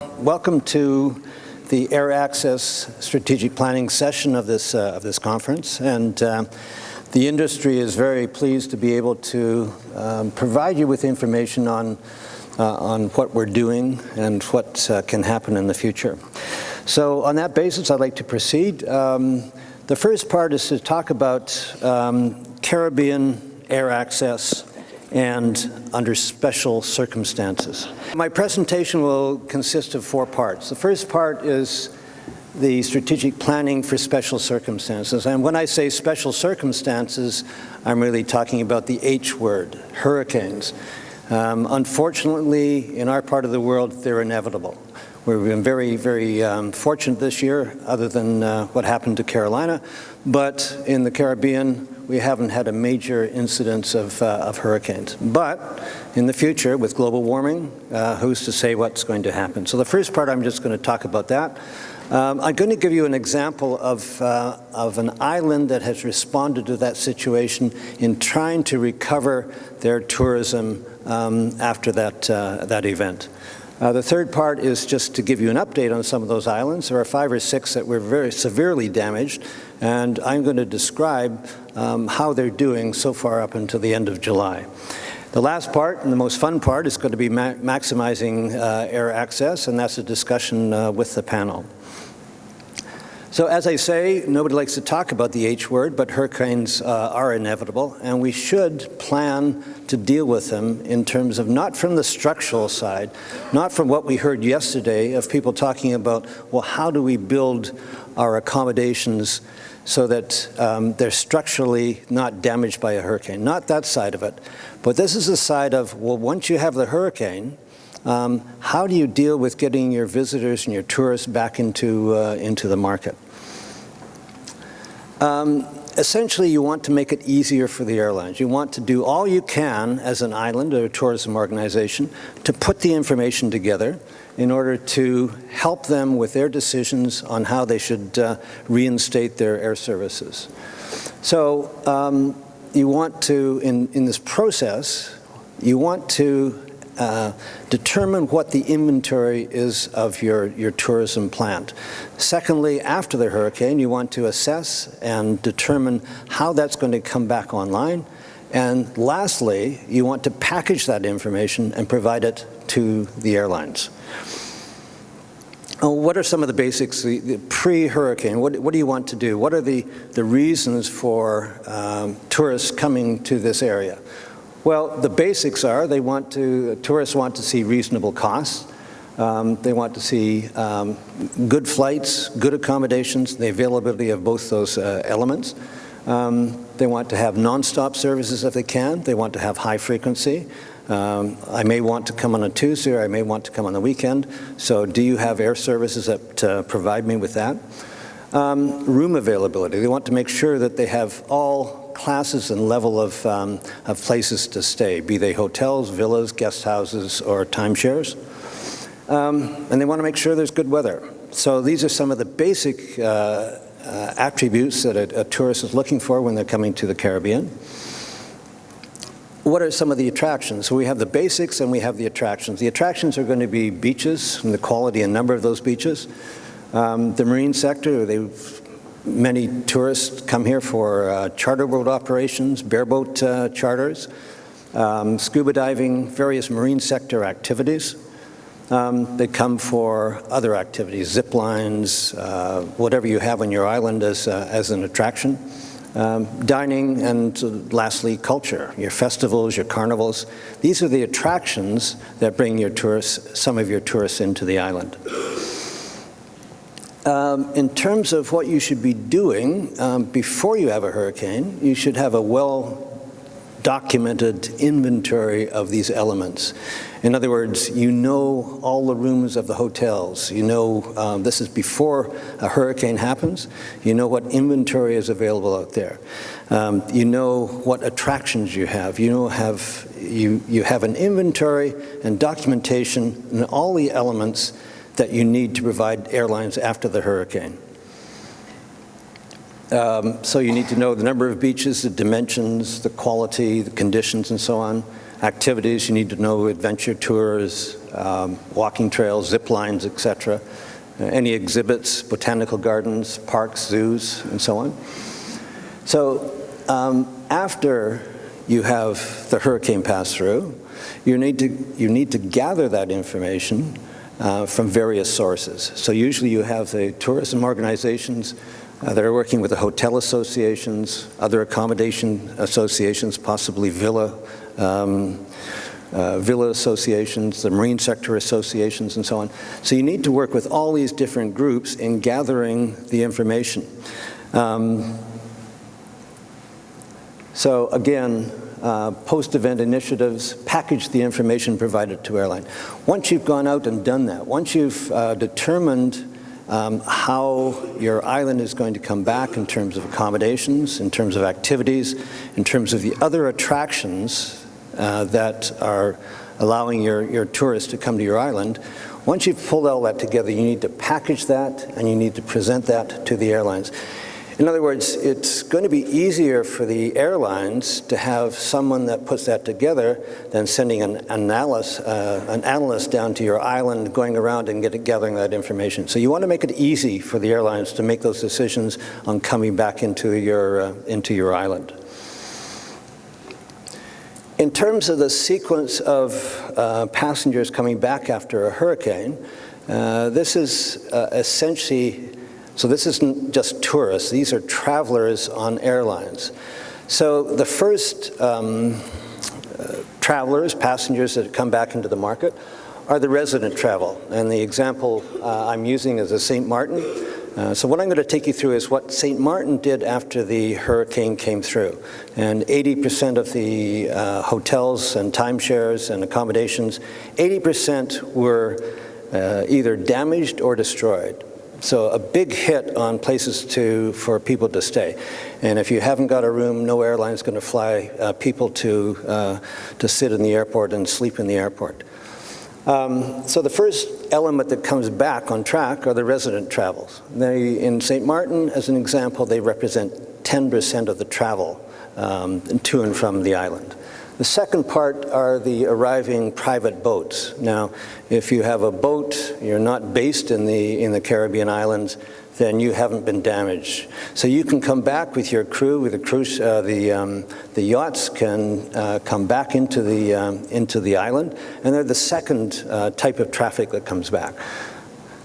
Welcome to the Air Access Strategic Planning session of this conference, and the industry is very pleased to be able to provide you with information on what we're doing and what can happen in the future. So on that basis, I'd like to proceed. The first part is to talk about Caribbean air access and under special circumstances. My presentation will consist of 4 parts. The first part is the strategic planning for special circumstances. And when I say special circumstances, I'm really talking about the H word, hurricanes. Unfortunately, in our part of the world, they're inevitable. We've been very, very fortunate this year, other than what happened to Carolina. But in the Caribbean, we haven't had a major incidence of hurricanes. But in the future, with global warming, who's to say what's going to happen? So the first part, I'm just going to talk about that. I'm going to give you an example of an island that has responded to that situation in trying to recover their tourism after that event. The third part is just to give you an update on some of those islands. There are 5 or 6 that were very severely damaged, and I'm going to describe how they're doing so far up until the end of July. The last part, and the most fun part, is going to be maximizing air access, and that's a discussion with the panel. So as I say, nobody likes to talk about the H word, but hurricanes are inevitable, and we should plan to deal with them in terms of not from the structural side, not from what we heard yesterday of people talking about, well, how do we build our accommodations so that they're structurally not damaged by a hurricane. Not that side of it. But this is the side of, well, once you have the hurricane, how do you deal with getting your visitors and your tourists back into the market? Essentially, you want to make it easier for the airlines. You want to do all you can as an island or a tourism organization to put the information together in order to help them with their decisions on how they should reinstate their air services. So you want to, in this process, you want to determine what the inventory is of your tourism plant. Secondly, after the hurricane, you want to assess and determine how that's going to come back online. And lastly, you want to package that information and provide it to the airlines. What are some of the basics, the pre-hurricane? What do you want to do? What are the reasons for tourists coming to this area? Well, the basics are tourists want to see reasonable costs. They want to see good flights, good accommodations, the availability of both those elements. They want to have nonstop services if they can. They want to have high frequency. I may want to come on a Tuesday, or I may want to come on the weekend. So do you have air services that provide me with that? Room availability. They want to make sure that they have all classes and level of places to stay, be they hotels, villas, guest houses, or timeshares. And they want to make sure there's good weather. So these are some of the basic attributes that a tourist is looking for when they're coming to the Caribbean. What are some of the attractions? So we have the basics and we have the attractions. The attractions are going to be beaches and the quality and number of those beaches. The marine sector, many tourists come here for charter boat operations, bareboat charters, scuba diving, various marine sector activities. They come for other activities, zip lines, whatever you have on your island as an attraction. Dining, and lastly, culture, your festivals, your carnivals. These are the attractions that bring your tourists, some of your tourists into the island. In terms of what you should be doing before you have a hurricane, you should have a well-documented inventory of these elements. In other words, you know all the rooms of the hotels. You know this is before a hurricane happens. You know what inventory is available out there. You know what attractions you have. You have an inventory and documentation and all the elements that you need to provide airlines after the hurricane. So you need to know the number of beaches, the dimensions, the quality, the conditions, and so on. Activities, you need to know adventure tours, walking trails, zip lines, etc. Any exhibits, botanical gardens, parks, zoos, and so on. So after you have the hurricane pass through, you need to gather that information from various sources. So usually you have the tourism organizations that are working with the hotel associations, other accommodation associations, possibly villa associations, the marine sector associations, and so on. So you need to work with all these different groups in gathering the information. So again, post-event initiatives, package the information provided to airline. Once you've gone out and done that, once you've determined how your island is going to come back in terms of accommodations, in terms of activities, in terms of the other attractions that are allowing your tourists to come to your island, once you've pulled all that together, you need to package that and you need to present that to the airlines. In other words, it's going to be easier for the airlines to have someone that puts that together than sending an analyst down to your island, going around and gathering that information. So you want to make it easy for the airlines to make those decisions on coming back into your island. In terms of the sequence of passengers coming back after a hurricane, this is essentially, so this isn't just tourists, these are travelers on airlines. So the first travelers, passengers that come back into the market are the resident travel. And the example I'm using is a St. Martin. So what I'm going to take you through is what St. Martin did after the hurricane came through. And 80% of the hotels and timeshares and accommodations, 80% were either damaged or destroyed. So a big hit on places for people to stay. And if you haven't got a room, no airline's going to fly people to sit in the airport and sleep in the airport. So the first element that comes back on track are the resident travels. In St. Martin, as an example, they represent 10% of the travel to and from the island. The second part are the arriving private boats. Now, if you have a boat, you're not based in the Caribbean islands, then you haven't been damaged. So you can come back with your crew, with the cruise, the yachts can come back into the island, and they're the second type of traffic that comes back.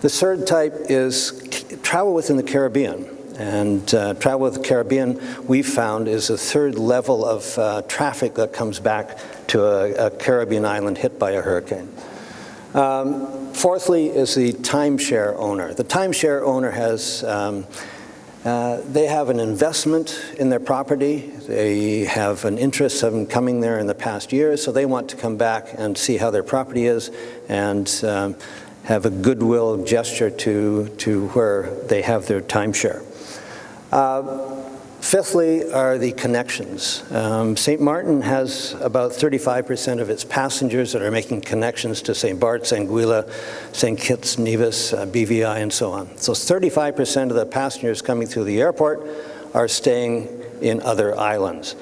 The third type is travel within the Caribbean. And travel with the Caribbean, we've found, is the third level of traffic that comes back to a Caribbean island hit by a hurricane. Fourthly is the timeshare owner. The timeshare owner has, they have an investment in their property. They have an interest in coming there in the past year, so they want to come back and see how their property is and have a goodwill gesture to where they have their timeshare. Fifthly are the connections. St. Martin has about 35% of its passengers that are making connections to St. Bart's, Anguilla, St. Kitts, Nevis, BVI, and so on. So 35% of the passengers coming through the airport are staying in other islands.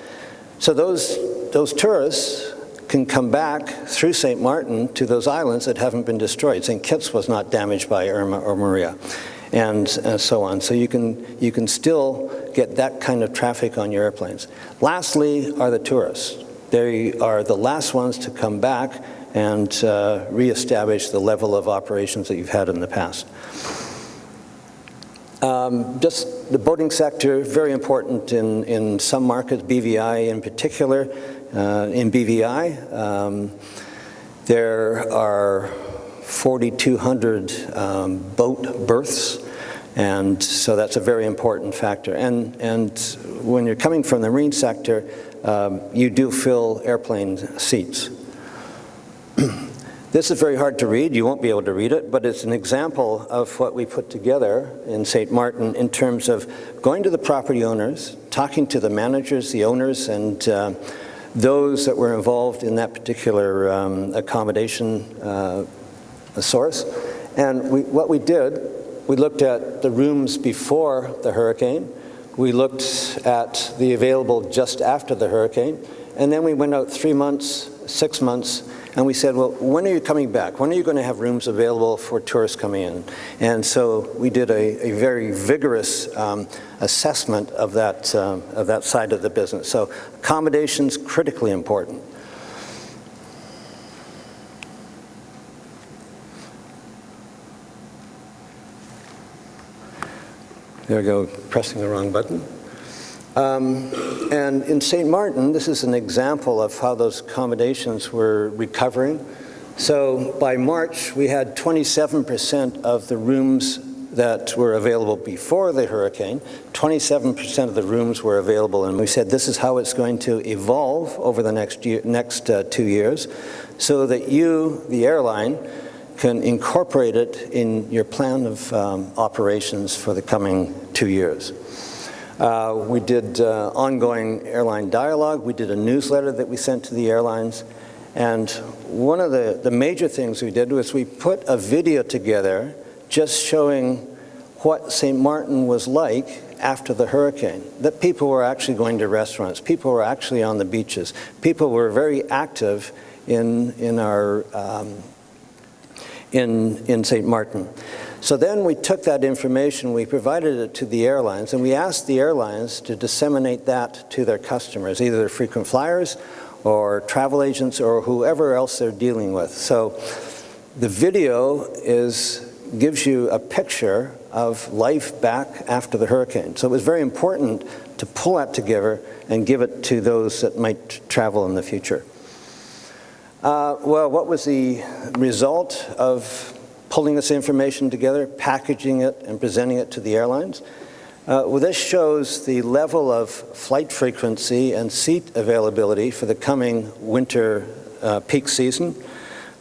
So those tourists can come back through St. Martin to those islands that haven't been destroyed. St. Kitts was not damaged by Irma or Maria. And so on. So you can still get that kind of traffic on your airplanes. Lastly are the tourists. They are the last ones to come back and reestablish the level of operations that you've had in the past. Just the boating sector, very important in some markets, BVI in particular. In BVI, there are 4,200 boat berths, and so that's a very important factor. And when you're coming from the marine sector, you do fill airplane seats. This is very hard to read. You won't be able to read it, but it's an example of what we put together in St. Martin in terms of going to the property owners, talking to the managers, the owners, and those that were involved in that particular accommodation source. And what we did, we looked at the rooms before the hurricane, we looked at the available just after the hurricane, and then we went out 3 months, 6 months, And we said, well, when are you coming back? When are you going to have rooms available for tourists coming in? And so we did a very vigorous assessment of that side of the business. So accommodations, critically important. There we go, pressing the wrong button. And in St. Martin, this is an example of how those accommodations were recovering. So by March, we had 27% of the rooms that were available before the hurricane. 27% of the rooms were available, and we said this is how it's going to evolve over the next 2 years, so that you, the airline, can incorporate it in your plan of operations for the coming 2 years. We did ongoing airline dialogue. We did a newsletter that we sent to the airlines. And one of the major things we did was we put a video together just showing what St. Martin was like after the hurricane, that people were actually going to restaurants, people were actually on the beaches, people were very active in St. Martin. So then we took that information, we provided it to the airlines, and we asked the airlines to disseminate that to their customers, either their frequent flyers or travel agents or whoever else they're dealing with. So the video gives you a picture of life back after the hurricane. So it was very important to pull that together and give it to those that might travel in the future. Well, what was the result of pulling this information together, packaging it, and presenting it to the airlines? Well, this shows the level of flight frequency and seat availability for the coming winter peak season.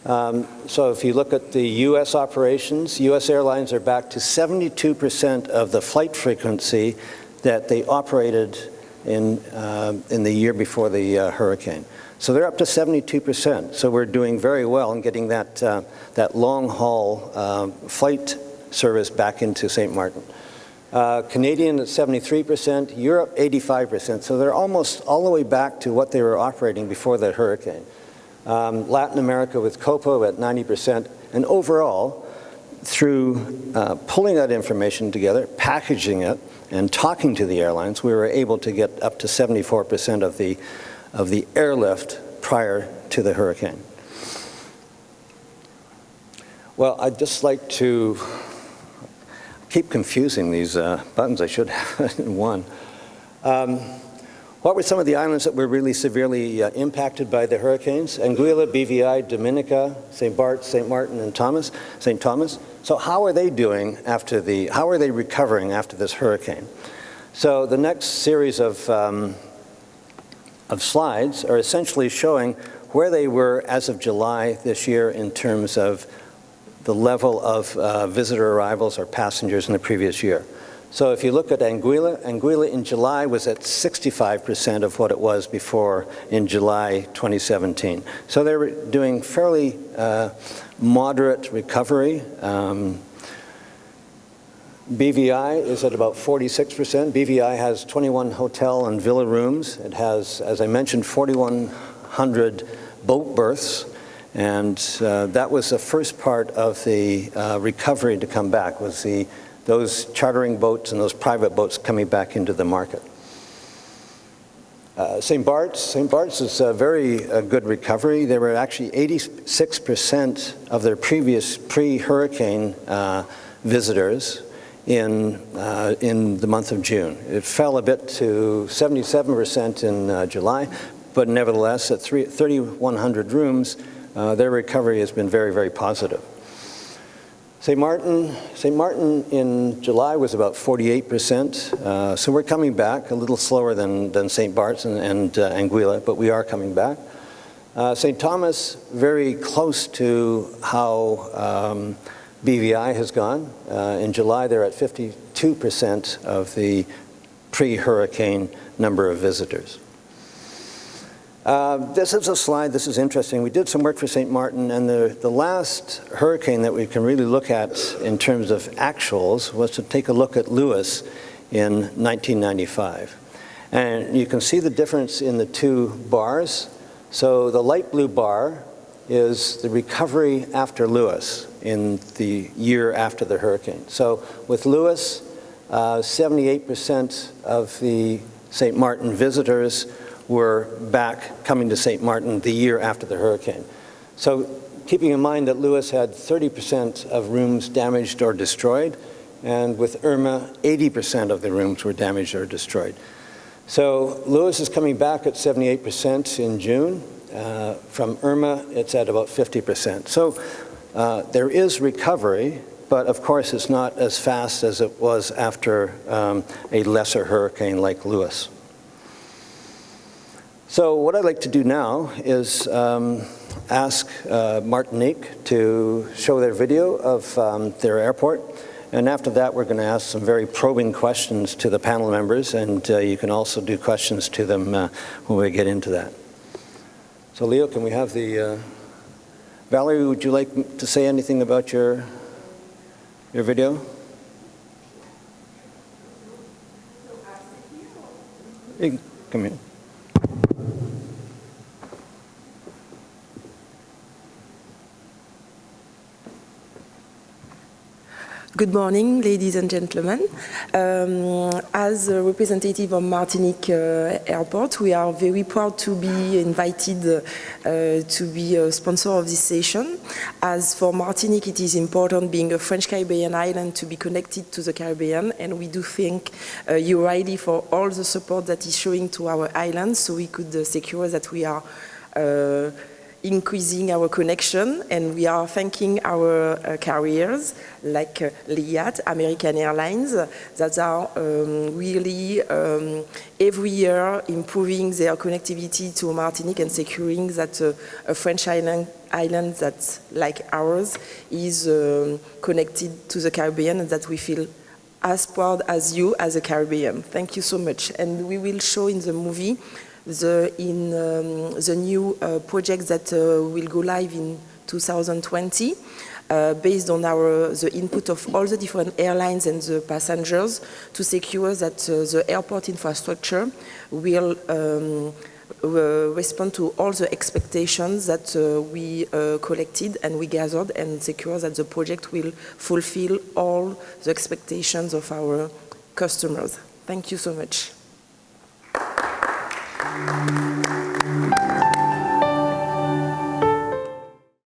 So if you look at the U.S. operations, U.S. airlines are back to 72% of the flight frequency that they operated in the year before the hurricane. So they're up to 72%. So we're doing very well in getting that long-haul flight service back into St. Martin. Canadian at 73%, Europe 85%. So they're almost all the way back to what they were operating before the hurricane. Latin America with Copeland at 90%. And overall, through pulling that information together, packaging it, and talking to the airlines, we were able to get up to 74% of the airlift prior to the hurricane. Well, I'd just like to keep confusing these buttons. I should have one. What were some of the islands that were really severely impacted by the hurricanes? Anguilla, BVI, Dominica, St. Barts, St. Martin, and St. Thomas. So how are they doing how are they recovering after this hurricane? So the next series of slides are essentially showing where they were as of July this year in terms of the level of visitor arrivals or passengers in the previous year. So if you look at Anguilla in July was at 65% of what it was before in July 2017. So they were doing fairly moderate recovery. BVI is at about 46%. BVI has 21 hotel and villa rooms. It has, as I mentioned, 4,100 boat berths. And that was the first part of the recovery to come back, was those chartering boats and those private boats coming back into the market. St. Barts is a very good recovery. They were actually 86% of their previous pre-hurricane visitors in the month of June. It fell a bit to 77% in July, but nevertheless, at 3,100 rooms, their recovery has been very, very positive. St. Martin in July was about 48%, so we're coming back a little slower than St. Barts and Anguilla, but we are coming back. St. Thomas, very close to how BVI has gone. In July, they're at 52% of the pre-hurricane number of visitors. This is a slide, this is interesting. We did some work for St. Martin, and the last hurricane that we can really look at in terms of actuals was to take a look at Lewis in 1995. And you can see the difference in the two bars. So the light blue bar is the recovery after Lewis in the year after the hurricane. So with Lewis, 78% of the St. Martin visitors were back coming to St. Martin the year after the hurricane. So keeping in mind that Lewis had 30% of rooms damaged or destroyed, and with Irma, 80% of the rooms were damaged or destroyed. So Lewis is coming back at 78% in June. From Irma, it's at about 50%. So there is recovery, but of course it's not as fast as it was after a lesser hurricane like Lewis. So what I'd like to do now is ask Martinique to show their video of their airport. And after that, we're going to ask some very probing questions to the panel members, and you can also do questions to them when we get into that. So Leo, can we have the... Valerie, would you like to say anything about your video? You can come here. Good morning, ladies and gentlemen. As a representative of Martinique Airport, we are very proud to be invited to be a sponsor of this session. As for Martinique, it is important, being a French Caribbean island, to be connected to the Caribbean, and we do thank you, Riley, for all the support that is showing to our island, so we could secure that we are increasing our connection, and we are thanking our carriers like Liat, American Airlines, that are really every year improving their connectivity to Martinique and securing that a French island that's like ours is connected to the Caribbean, and that we feel as proud as you as a Caribbean. Thank you so much. And we will show in the movie the new project that will go live in 2020, based on the input of all the different airlines and the passengers, to secure that the airport infrastructure will respond to all the expectations that we collected and we gathered, and secure that the project will fulfill all the expectations of our customers. Thank you so much.